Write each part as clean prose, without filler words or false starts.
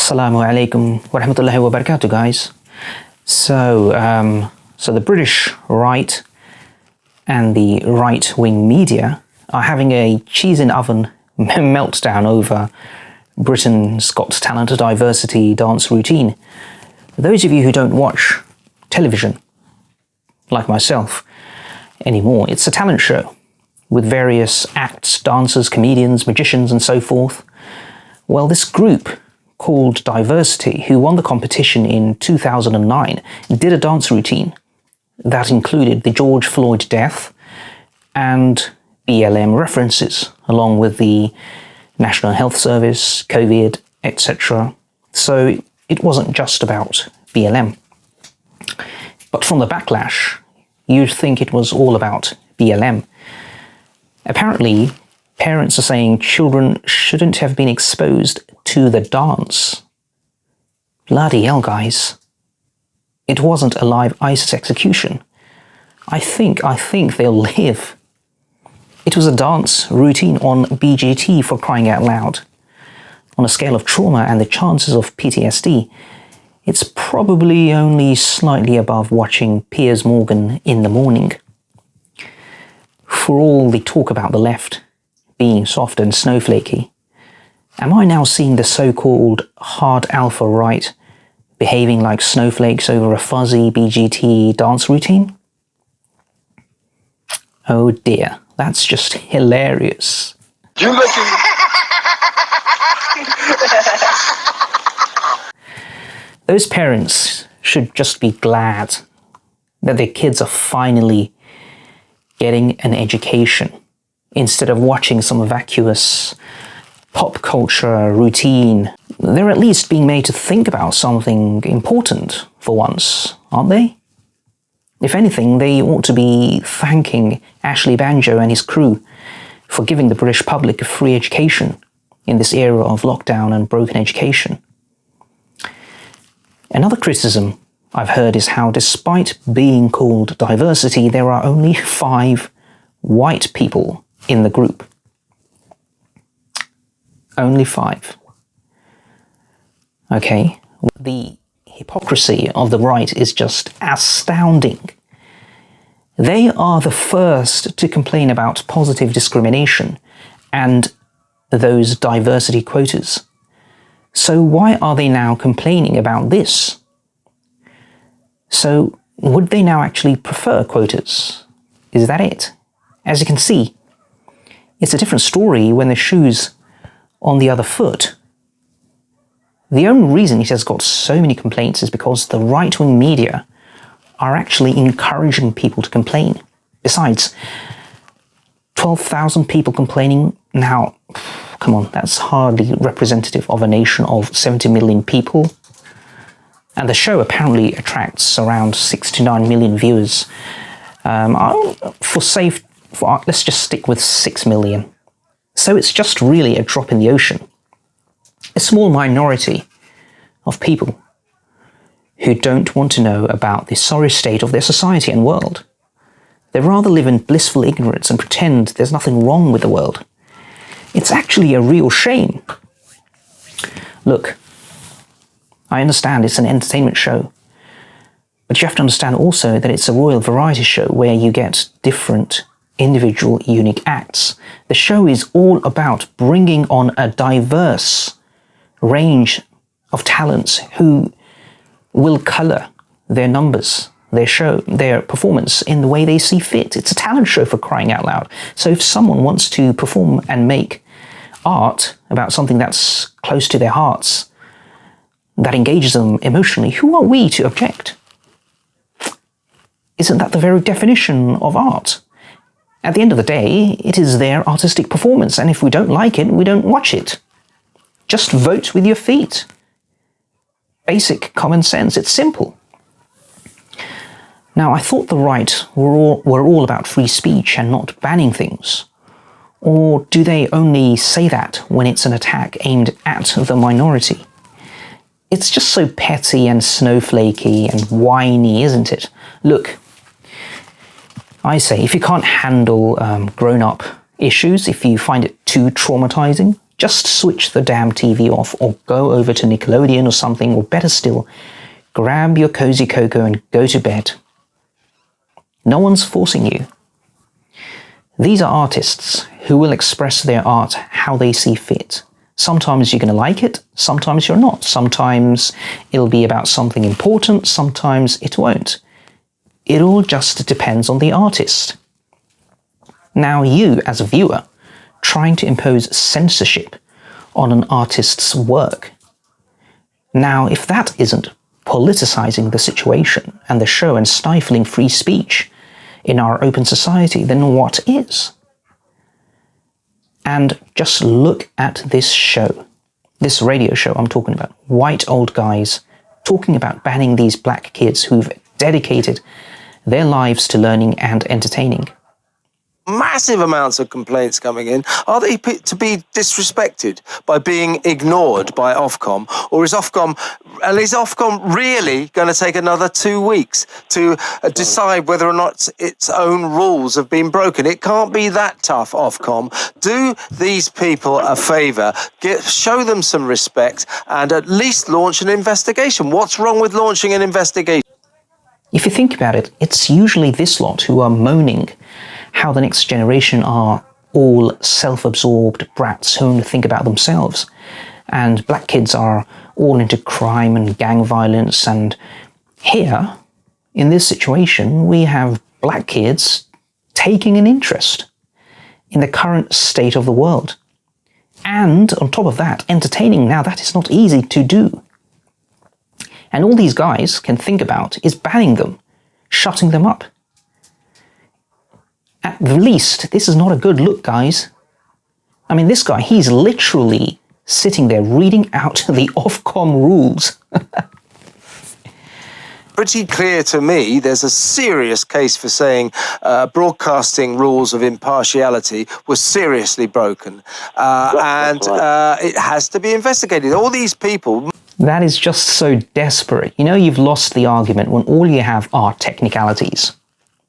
Assalamu alaikum wa rahmatullahi wa barakatuh, guys. So the British right and the right-wing media are having a cheese-in-oven meltdown over Britain's Got Talent diversity dance routine. Those of you who don't watch television, like myself, anymore, it's a talent show with various acts, dancers, comedians, magicians, and so forth. Well, this group called Diversity, who won the competition in 2009, did a dance routine that included the George Floyd death and BLM references, along with the National Health Service, COVID, etc. So it wasn't just about BLM. But from the backlash, you'd think it was all about BLM. Apparently, parents are saying children shouldn't have been exposed to the dance. Bloody hell, guys. It wasn't a live ISIS execution. I think they'll live. It was a dance routine on BGT, for crying out loud. On a scale of trauma and the chances of PTSD, it's probably only slightly above watching Piers Morgan in the morning. For all the talk about the left being soft and snowflakey, am I now seeing the so-called hard alpha right behaving like snowflakes over a fuzzy BGT dance routine? Oh dear, that's just hilarious. You looking? Those parents should just be glad that their kids are finally getting an education instead of watching some vacuous pop culture routine. They're at least being made to think about something important for once, aren't they? If anything, they ought to be thanking Ashley Banjo and his crew for giving the British public a free education in this era of lockdown and broken education. Another criticism I've heard is how, despite being called diversity, there are only 5 white people in the group. Only 5. Okay, the hypocrisy of the right is just astounding. They are the first to complain about positive discrimination and those diversity quotas. So why are they now complaining about this? So would they now actually prefer quotas? Is that it? As you can see, it's a different story when the shoe's on the other foot. The only reason it has got so many complaints is because the right-wing media are actually encouraging people to complain. Besides, 12,000 people complaining now, come on, that's hardly representative of a nation of 70 million people. And the show apparently attracts around 6 to 9 million viewers. Let's just stick with 6 million. So it's just really a drop in the ocean. A small minority of people who don't want to know about the sorry state of their society and world. They rather live in blissful ignorance and pretend there's nothing wrong with the world. It's actually a real shame. Look, I understand it's an entertainment show, but you have to understand also that it's a royal variety show where you get different individual unique acts. The show is all about bringing on a diverse range of talents who will colour their numbers, their show, their performance in the way they see fit. It's a talent show, for crying out loud. So if someone wants to perform and make art about something that's close to their hearts, that engages them emotionally, who are we to object? Isn't that the very definition of art? At the end of the day, it is their artistic performance, and if we don't like it, we don't watch it. Just vote with your feet. Basic common sense, it's simple. Now, I thought the right were all about free speech and not banning things. Or do they only say that when it's an attack aimed at the minority? It's just so petty and snowflakey and whiny, isn't it? Look, I say, if you can't handle grown-up issues, if you find it too traumatizing, just switch the damn TV off or go over to Nickelodeon or something, or better still, grab your cozy cocoa and go to bed. No one's forcing you. These are artists who will express their art how they see fit. Sometimes you're going to like it, sometimes you're not. Sometimes it'll be about something important, sometimes it won't. It all just depends on the artist. Now you, as a viewer, trying to impose censorship on an artist's work. Now, if that isn't politicizing the situation and the show and stifling free speech in our open society, then what is? And just look at this show, this radio show I'm talking about. White old guys talking about banning these black kids who've dedicated their lives to learning and entertaining. Massive amounts of complaints coming in. Are they to be disrespected by being ignored by Ofcom, or is Ofcom really going to take another 2 weeks to decide whether or not its own rules have been broken? It can't be that tough, Ofcom. Do these people a favour, show them some respect, and at least launch an investigation. What's wrong with launching an investigation? If you think about it, it's usually this lot who are moaning how the next generation are all self-absorbed brats who only think about themselves. And black kids are all into crime and gang violence. And here, in this situation, we have black kids taking an interest in the current state of the world. And on top of that, entertaining. Now, that is not easy to do. And all these guys can think about is banning them, shutting them up. At the least, this is not a good look, guys. I mean, this guy, he's literally sitting there reading out the Ofcom rules. Pretty clear to me there's a serious case for saying broadcasting rules of impartiality were seriously broken. It has to be investigated. All these people... That is just so desperate. You know, you've lost the argument when all you have are technicalities.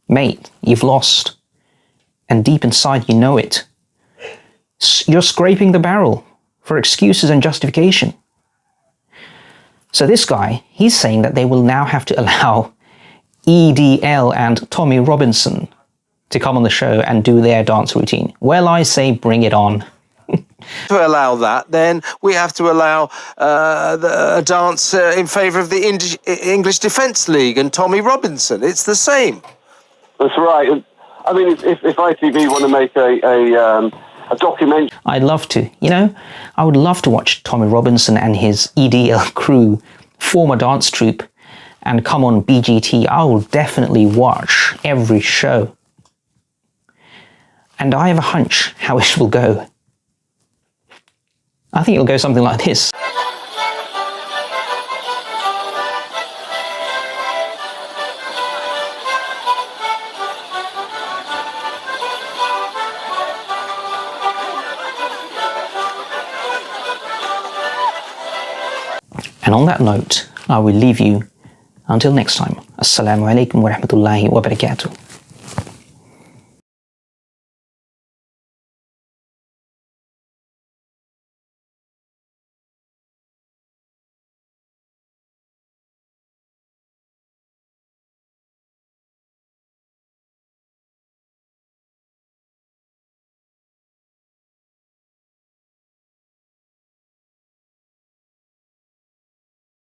Mate, you've lost. And deep inside you know it. You're scraping the barrel for excuses and justification. So this guy, he's saying that they will now have to allow EDL and Tommy Robinson to come on the show and do their dance routine. Well, I say bring it on. To allow that, then we have to allow a dance in favour of the English Defence League and Tommy Robinson. It's the same. That's right. I mean, if ITV want to make a documentary... I'd love to. You know, I would love to watch Tommy Robinson and his EDL crew form a dance troupe and come on BGT. I will definitely watch every show. And I have a hunch how it will go. I think it'll go something like this. And on that note, I will leave you until next time. Assalamu alaikum wa rahmatullahi wa barakatuh.